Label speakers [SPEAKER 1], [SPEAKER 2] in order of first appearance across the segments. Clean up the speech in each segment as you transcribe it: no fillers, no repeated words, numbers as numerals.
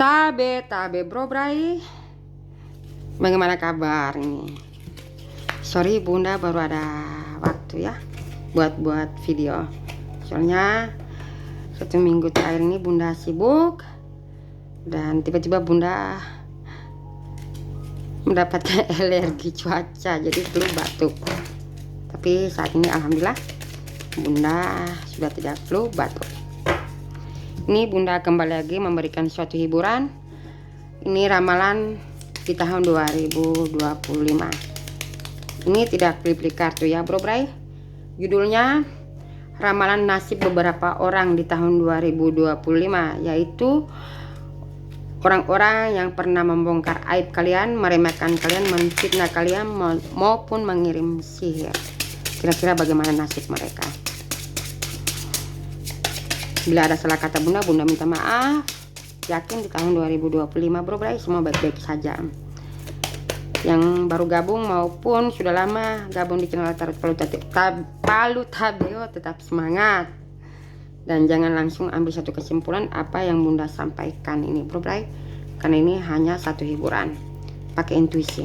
[SPEAKER 1] Tabe bro Bray, bagaimana kabar nih? Sorry bunda baru ada waktu ya buat video. Soalnya 1 minggu terakhir ini bunda sibuk dan tiba-tiba bunda mendapatkan alergi cuaca, jadi flu batuk. Tapi saat ini alhamdulillah bunda sudah tidak flu batuk. Ini bunda kembali lagi memberikan suatu hiburan. Ini ramalan di tahun 2025. Ini tidak pilih kartu ya bro Bray. Judulnya ramalan nasib beberapa orang di tahun 2025, yaitu orang-orang yang pernah membongkar aib kalian, meremehkan kalian, menfitnah kalian, maupun mengirim sihir. Kira-kira bagaimana nasib mereka? Bila ada salah kata bunda minta maaf. Yakin di tahun 2025 bro Bray semua baik-baik saja. Yang baru gabung maupun sudah lama gabung di channel Tarot Palu Tabeo, tetap semangat. Dan jangan langsung ambil satu kesimpulan apa yang bunda sampaikan ini bro Bray, karena ini hanya satu hiburan. Pakai intuisi.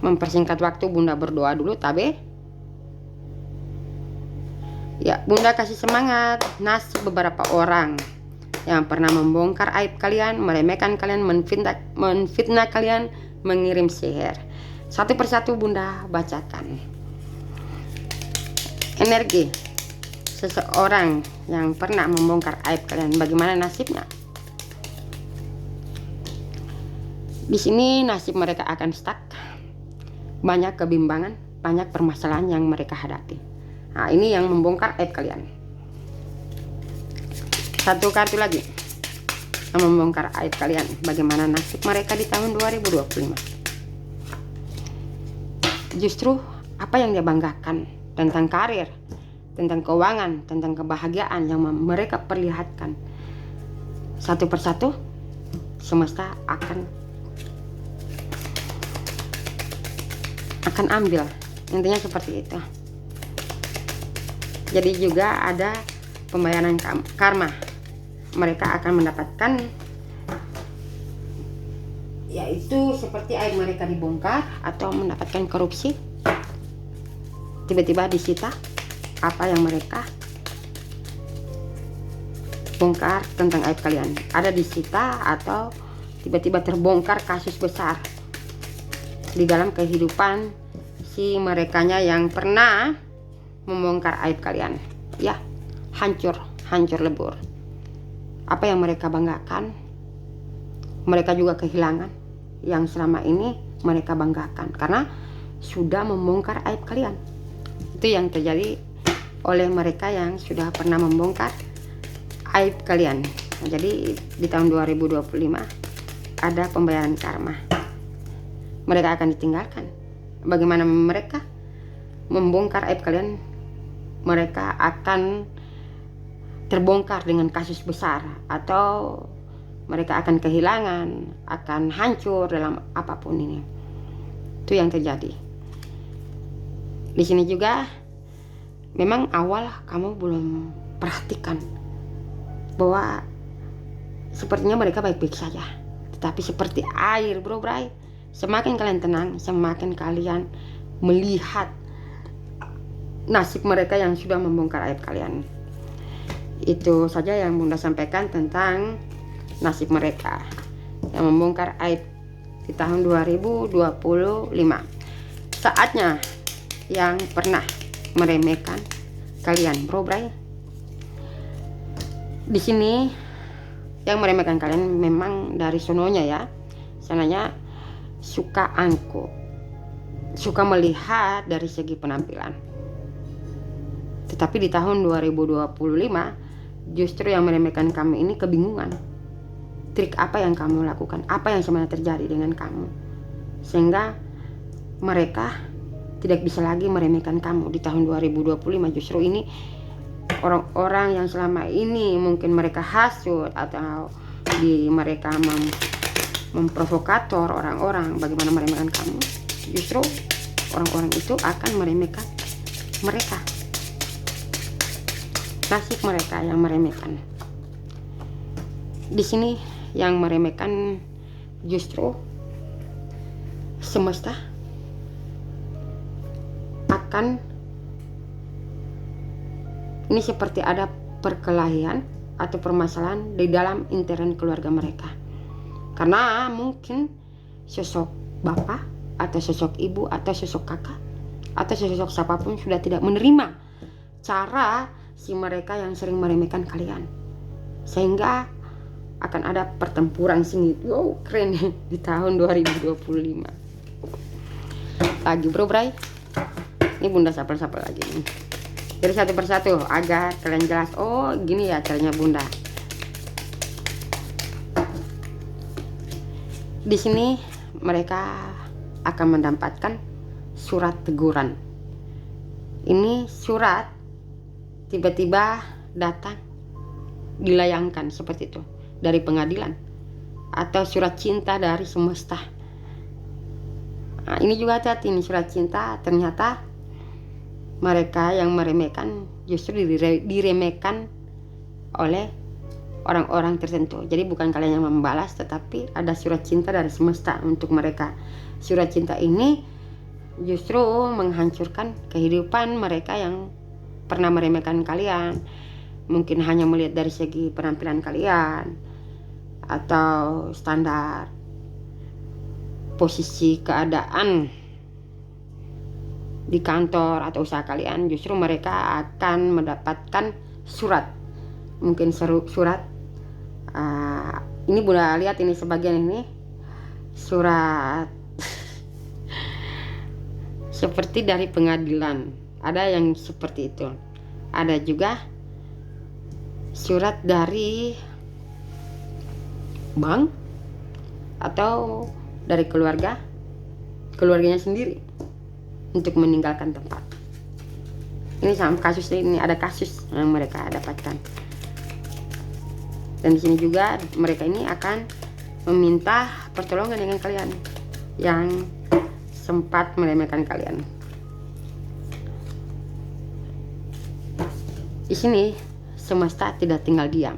[SPEAKER 1] Mempersingkat waktu bunda berdoa dulu Tabe. Ya, bunda kasih semangat nasib beberapa orang yang pernah membongkar aib kalian, meremehkan kalian, menfitnah kalian, mengirim sihir. Satu persatu bunda bacakan. Energi seseorang yang pernah membongkar aib kalian, bagaimana nasibnya? Di sini nasib mereka akan stuck. Banyak kebimbangan, banyak permasalahan yang mereka hadapi. Nah, ini yang membongkar aib kalian. Satu kartu lagi yang membongkar aib kalian, bagaimana nasib mereka di tahun 2025. Justru apa yang dia banggakan tentang karir, tentang keuangan, tentang kebahagiaan yang mereka perlihatkan, satu persatu semesta akan ambil. Intinya seperti itu. Jadi juga ada pembayaran karma. Mereka akan mendapatkan, yaitu seperti aib mereka dibongkar atau mendapatkan korupsi. Tiba-tiba disita apa yang mereka bongkar tentang aib kalian. Ada disita atau tiba-tiba terbongkar kasus besar di dalam kehidupan si merekanya yang pernah membongkar aib kalian. Ya, hancur lebur. Apa yang mereka banggakan, mereka juga kehilangan yang selama ini mereka banggakan karena sudah membongkar aib kalian. Itu yang terjadi oleh mereka yang sudah pernah membongkar aib kalian. Nah, jadi di tahun 2025 ada pembayaran karma. Mereka akan ditinggalkan. Bagaimana mereka membongkar aib kalian? Mereka akan terbongkar dengan kasus besar, atau mereka akan kehilangan, akan hancur dalam apapun ini. Itu yang terjadi. Di sini juga memang awal kamu belum perhatikan bahwa sepertinya mereka baik-baik saja. Tetapi seperti air bro Bray, semakin kalian tenang, semakin kalian melihat nasib mereka yang sudah membongkar aib kalian. Itu saja yang bunda sampaikan tentang nasib mereka yang membongkar aib di tahun 2025. Saatnya yang pernah meremehkan kalian bro Bray. Di sini yang meremehkan kalian memang dari sononya ya. Sananya suka angkuh, suka melihat dari segi penampilan. Tetapi di tahun 2025 justru yang meremehkan kamu ini kebingungan. Trik apa yang kamu lakukan, apa yang sebenarnya terjadi dengan kamu, sehingga mereka tidak bisa lagi meremehkan kamu di tahun 2025. Justru ini orang-orang yang selama ini mungkin mereka hasut atau mereka memprovokator orang-orang bagaimana meremehkan kamu, justru orang-orang itu akan meremehkan mereka. Nasib mereka yang meremehkan. Di sini yang meremehkan justru semesta akan ini seperti ada perkelahian atau permasalahan di dalam intern keluarga mereka. Karena mungkin sosok bapak atau sosok ibu atau sosok kakak atau sosok siapapun sudah tidak menerima cara si mereka yang sering meremehkan kalian, sehingga akan ada pertempuran sengit. Wow, keren di tahun 2025 lagi bro bray. Ini bunda sapel-sapel lagi nih. Jadi satu persatu agar kalian jelas. Oh gini ya caranya bunda. Di sini mereka akan mendapatkan surat teguran. Ini surat tiba-tiba datang dilayangkan seperti itu dari pengadilan atau surat cinta dari semesta. Nah, ini juga hati-hati, ini surat cinta ternyata mereka yang meremehkan justru diremehkan oleh orang-orang tertentu. Jadi bukan kalian yang membalas, tetapi ada surat cinta dari semesta untuk mereka. Surat cinta ini justru menghancurkan kehidupan mereka yang pernah meremehkan kalian. Mungkin hanya melihat dari segi penampilan kalian atau standar posisi keadaan di kantor atau usaha kalian. Justru mereka akan mendapatkan surat, mungkin surat ini bunda lihat ini sebagian ini surat seperti dari pengadilan, ada yang seperti itu. Ada juga surat dari bank atau dari keluarganya sendiri untuk meninggalkan tempat. Ini sama kasus ini, ada kasus yang mereka dapatkan. Dan di sini juga mereka ini akan meminta pertolongan dengan kalian yang sempat meremehkan kalian. Di sini semesta tidak tinggal diam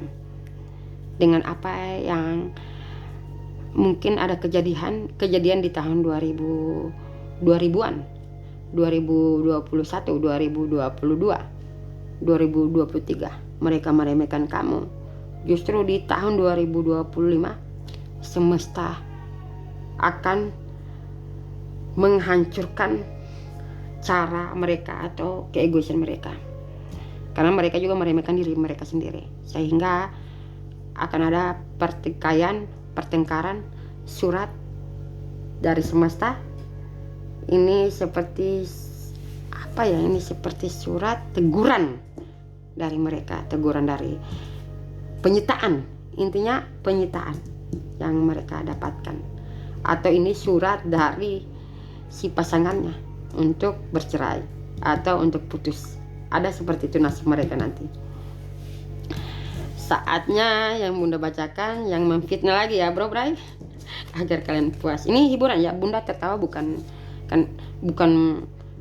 [SPEAKER 1] dengan apa yang mungkin ada kejadian di tahun 2000-an, 2021, 2022, 2023 mereka meremehkan kamu. Justru di tahun 2025 semesta akan menghancurkan cara mereka atau keegoisan mereka, karena mereka juga meremehkan diri mereka sendiri, sehingga akan ada pertengkaran surat dari semesta. Ini seperti apa ya, ini seperti surat teguran dari mereka, teguran dari penyitaan, intinya penyitaan yang mereka dapatkan, atau ini surat dari si pasangannya untuk bercerai atau untuk putus. Ada seperti itu nasib mereka nanti. Saatnya yang bunda bacakan yang memfitnah lagi ya bro bray, agar kalian puas. Ini hiburan ya, bunda tertawa bukan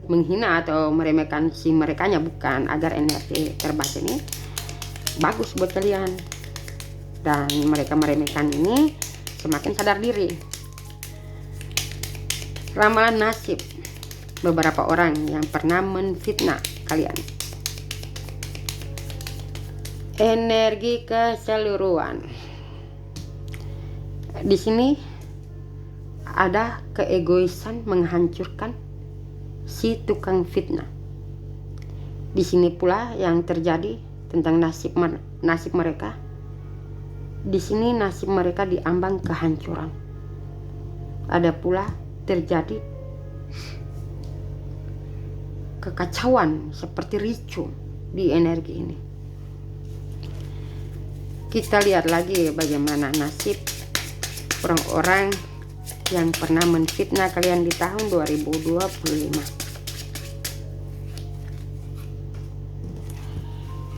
[SPEAKER 1] menghina atau meremehkan si merekanya, bukan, agar energi terbaca ini bagus buat kalian dan mereka meremehkan ini semakin sadar diri. Ramalan nasib beberapa orang yang pernah menfitnah kalian. Energi keseluruhan. Di sini ada keegoisan menghancurkan si tukang fitnah. Di sini pula yang terjadi tentang nasib mereka. Di sini nasib mereka diambang kehancuran. Ada pula terjadi kekacauan seperti ricu di energi ini. Kita lihat lagi bagaimana nasib orang-orang yang pernah menfitnah kalian di tahun 2025.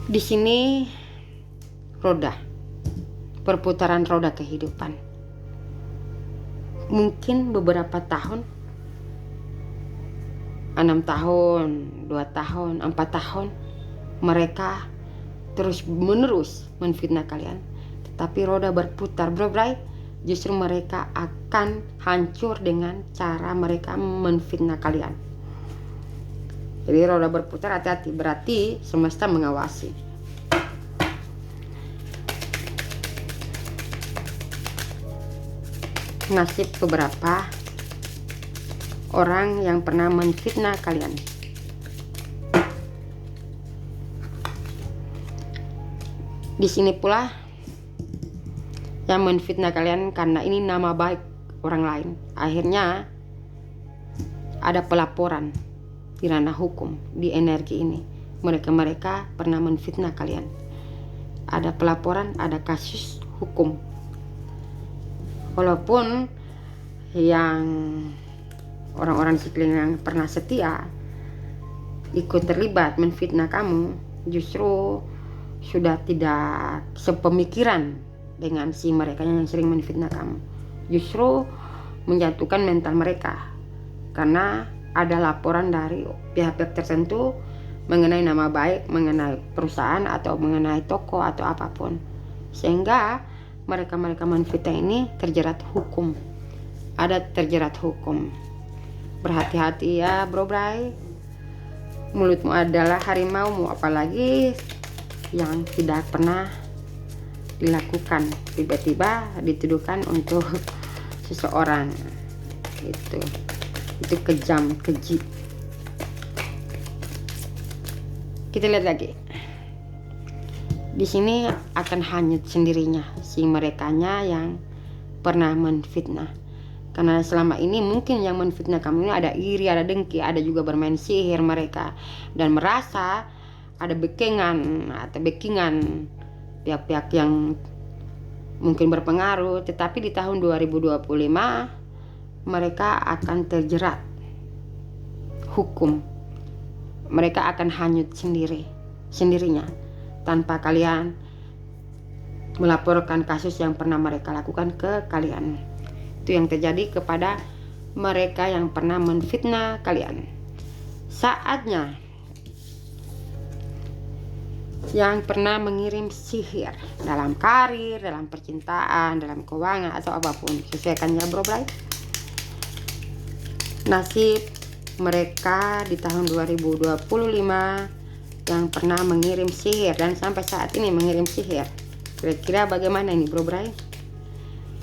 [SPEAKER 1] Di sini roda, perputaran roda kehidupan. Mungkin beberapa tahun, 6 tahun, 2 tahun, 4 tahun, mereka terus menerus menfitnah kalian. tapi roda berputar, bro bray. Justru mereka akan hancur dengan cara mereka menfitnah kalian. Jadi roda berputar, hati-hati, berarti semesta mengawasi. Nasib beberapa orang yang pernah menfitnah kalian. Di sini pula yang menfitnah kalian karena ini nama baik orang lain. Akhirnya ada pelaporan di ranah hukum, di energi ini. Mereka pernah menfitnah kalian. Ada pelaporan, ada kasus hukum. Walaupun yang orang-orang sekeliling yang pernah setia ikut terlibat menfitnah kamu, justru sudah tidak sepemikiran dengan si mereka yang sering menfitnah kamu. Justru menjatuhkan mental mereka karena ada laporan dari pihak-pihak tertentu mengenai nama baik, mengenai perusahaan atau mengenai toko atau apapun, sehingga mereka menfitnah ini terjerat hukum. Ada terjerat hukum. Berhati-hati ya bro bray. Mulutmu adalah harimaumu, apalagi yang tidak pernah dilakukan tiba-tiba dituduhkan untuk seseorang. Itu kejam, keji. Kita lihat lagi. Di sini akan hanyut sendirinya si merekanya yang pernah menfitnah. Karena selama ini mungkin yang menfitnah kamu ini ada iri, ada dengki, ada juga bermain sihir mereka, dan merasa ada backingan pihak-pihak yang mungkin berpengaruh. Tetapi di tahun 2025 mereka akan terjerat hukum. Mereka akan hanyut sendirinya tanpa kalian melaporkan kasus yang pernah mereka lakukan ke kalian. Itu yang terjadi kepada mereka yang pernah menfitnah kalian. Saatnya yang pernah mengirim sihir dalam karir, dalam percintaan, dalam keuangan atau apapun, sesuaikan ya bro bray. Nasib mereka di tahun 2025 yang pernah mengirim sihir dan sampai saat ini mengirim sihir, kira-kira bagaimana ini bro bray?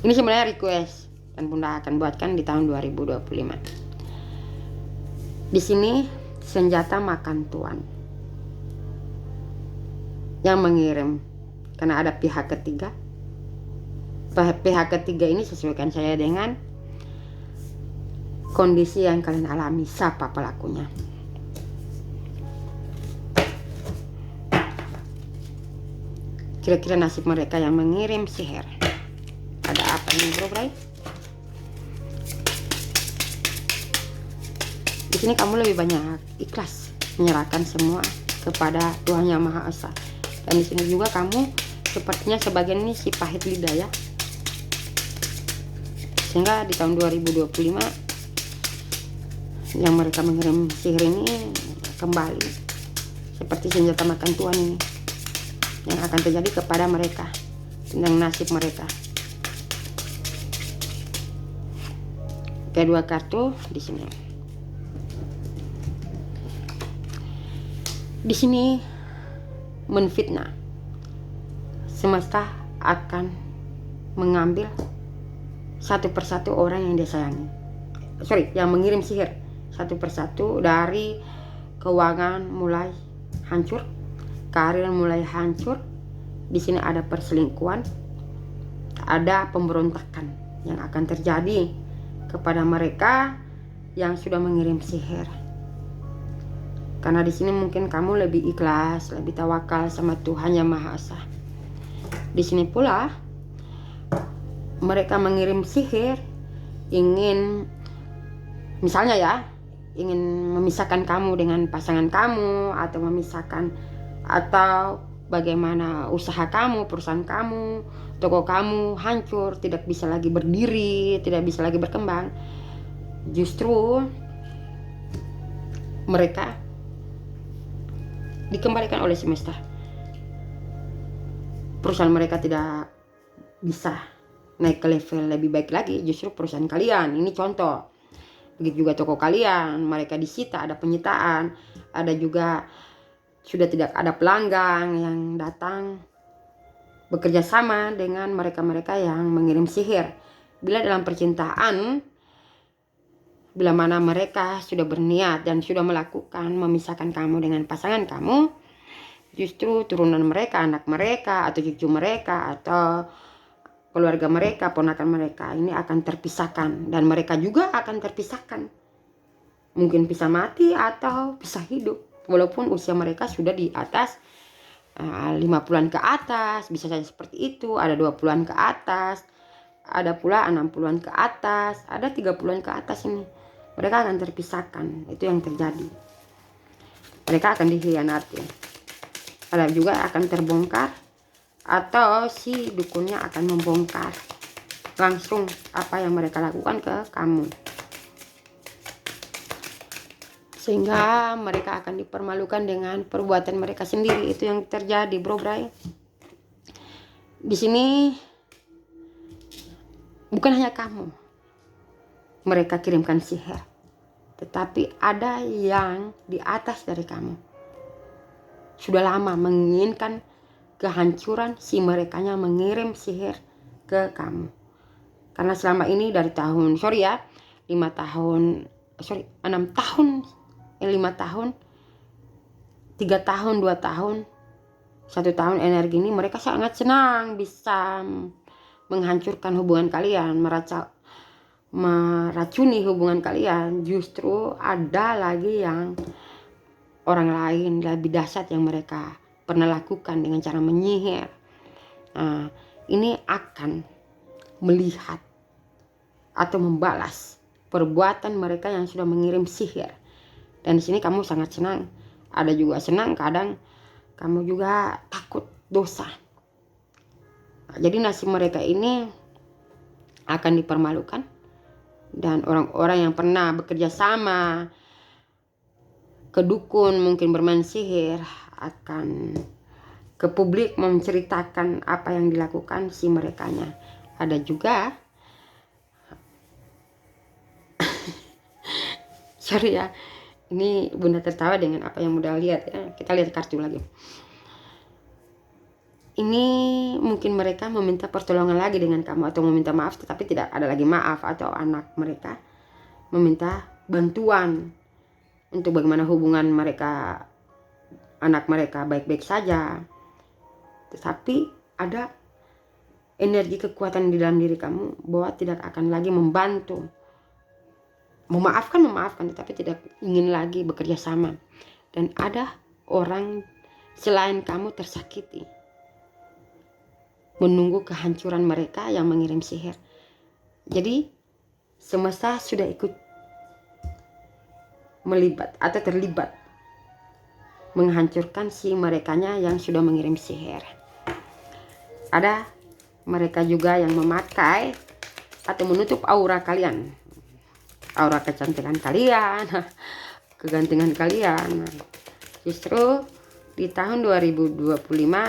[SPEAKER 1] Ini sebenarnya request dan Bunda akan buatkan di tahun 2025. Di sini senjata makan tuan yang mengirim, karena ada pihak ketiga. Pihak ketiga ini sesuaikan saya dengan kondisi yang kalian alami. Siapa pelakunya? Kira-kira nasib mereka yang mengirim sihir. Ada apa ini bro bray? Di sini kamu lebih banyak ikhlas menyerahkan semua kepada Tuhan Yang Maha Esa. Dan di sini juga kamu sepertinya sebagian ini si pahit lidah ya. Sehingga di tahun 2025 yang mereka mengirim sihir ini kembali seperti senjata makan tuan ini yang akan terjadi kepada mereka tentang nasib mereka. Kedua kartu di sini. Di sini menfitnah. Semesta akan mengambil satu persatu orang yang dia sayangi. Yang mengirim sihir satu persatu, dari keuangan mulai hancur, karir mulai hancur. Di sini ada perselingkuhan, ada pemberontakan yang akan terjadi kepada mereka yang sudah mengirim sihir. Karena di sini mungkin kamu lebih ikhlas, lebih tawakal sama Tuhan Yang Maha Esa. Di sini pula mereka mengirim sihir ingin, misalnya ya, ingin memisahkan kamu dengan pasangan kamu, atau memisahkan, atau bagaimana usaha kamu, perusahaan kamu, toko kamu hancur, tidak bisa lagi berdiri, tidak bisa lagi berkembang. Justru mereka dikembalikan oleh semesta. Perusahaan mereka tidak bisa naik ke level lebih baik lagi justru perusahaan kalian. Ini contoh. Begitu juga toko kalian, mereka disita, ada penyitaan, ada juga sudah tidak ada pelanggan yang datang bekerja sama dengan mereka-mereka yang mengirim sihir. Bila dalam percintaan, bila mana mereka sudah berniat dan sudah melakukan memisahkan kamu dengan pasangan kamu, justru turunan mereka, anak mereka, atau cucu mereka, atau keluarga mereka, ponakan mereka ini akan terpisahkan. Dan mereka juga akan terpisahkan. Mungkin bisa mati atau bisa hidup. Walaupun usia mereka sudah di atas 50-an ke atas, bisa saja seperti itu. Ada 20-an ke atas, ada pula 60-an ke atas, ada 30-an ke atas ini. Mereka akan terpisahkan, itu yang terjadi. Mereka akan dikhianati. Ada juga akan terbongkar, atau si dukunnya akan membongkar langsung apa yang mereka lakukan ke kamu. Sehingga mereka akan dipermalukan dengan perbuatan mereka sendiri. Itu yang terjadi, bro bray. Di sini bukan hanya kamu mereka kirimkan sihir, tetapi ada yang di atas dari kamu sudah lama menginginkan kehancuran si merekanya mengirim sihir ke kamu. Karena selama ini dari tahun 6 tahun 5 tahun 3 tahun 2 tahun 1 tahun energi ini mereka sangat senang bisa menghancurkan hubungan kalian, meracuni hubungan kalian. Justru ada lagi yang orang lain lebih dahsyat yang mereka pernah lakukan dengan cara menyihir. Nah, ini akan melihat atau membalas perbuatan mereka yang sudah mengirim sihir. Dan di sini kamu sangat senang. Ada juga senang, kadang kamu juga takut dosa. Nah, jadi nasib mereka ini akan dipermalukan. Dan orang-orang yang pernah bekerja sama ke dukun, mungkin bermain sihir, akan ke publik menceritakan apa yang dilakukan si merekanya. Ada juga sorry ya, ini bunda tertawa dengan apa yang bunda lihat ya. Kita lihat kartu lagi. Ini mungkin mereka meminta pertolongan lagi dengan kamu, atau meminta maaf tetapi tidak ada lagi maaf, atau anak mereka meminta bantuan untuk bagaimana hubungan mereka, anak mereka baik-baik saja. Tetapi ada energi kekuatan di dalam diri kamu bahwa tidak akan lagi membantu. Memaafkan tetapi tidak ingin lagi bekerja sama. Dan ada orang selain kamu tersakiti, menunggu kehancuran mereka yang mengirim sihir. Jadi semesta sudah ikut melibat atau terlibat menghancurkan si merekanya yang sudah mengirim sihir. Ada mereka juga yang memakai atau menutup aura kalian, aura kecantikan kalian, kegantengan kalian. Justru di tahun 2025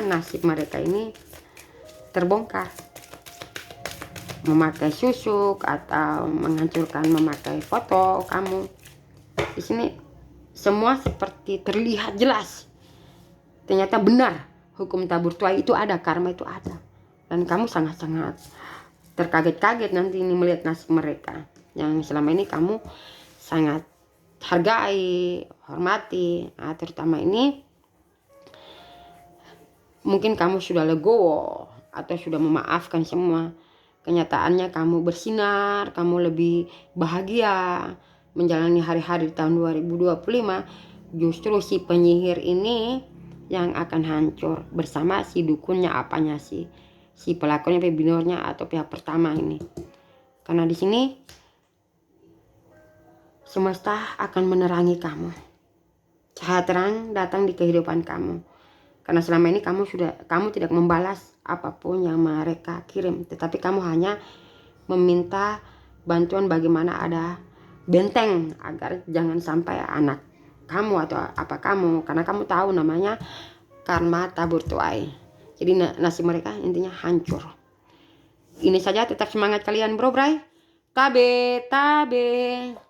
[SPEAKER 1] nasib mereka ini terbongkar. Memakai susuk atau menghancurkan memakai foto kamu. Di sini semua seperti terlihat jelas. Ternyata benar, hukum tabur tuai itu ada, karma itu ada. Dan kamu sangat-sangat terkaget-kaget nanti ini melihat nasib mereka yang selama ini kamu sangat hargai, hormati. Nah, terutama ini mungkin kamu sudah legowo atau sudah memaafkan semua. Kenyataannya kamu bersinar, kamu lebih bahagia menjalani hari-hari di tahun 2025. Justru si penyihir ini yang akan hancur bersama si dukunnya, apanya si pelakunya, pebinornya atau pihak pertama ini. Karena di sini semesta akan menerangi kamu. Cahaya terang datang di kehidupan kamu. Karena selama ini kamu tidak membalas apapun yang mereka kirim, tetapi kamu hanya meminta bantuan bagaimana ada benteng agar jangan sampai anak kamu atau apa kamu, karena kamu tahu namanya karma tabur tuai. Jadi nasib mereka intinya hancur. Ini saja, tetap semangat kalian bro bray. Tabe, tabe.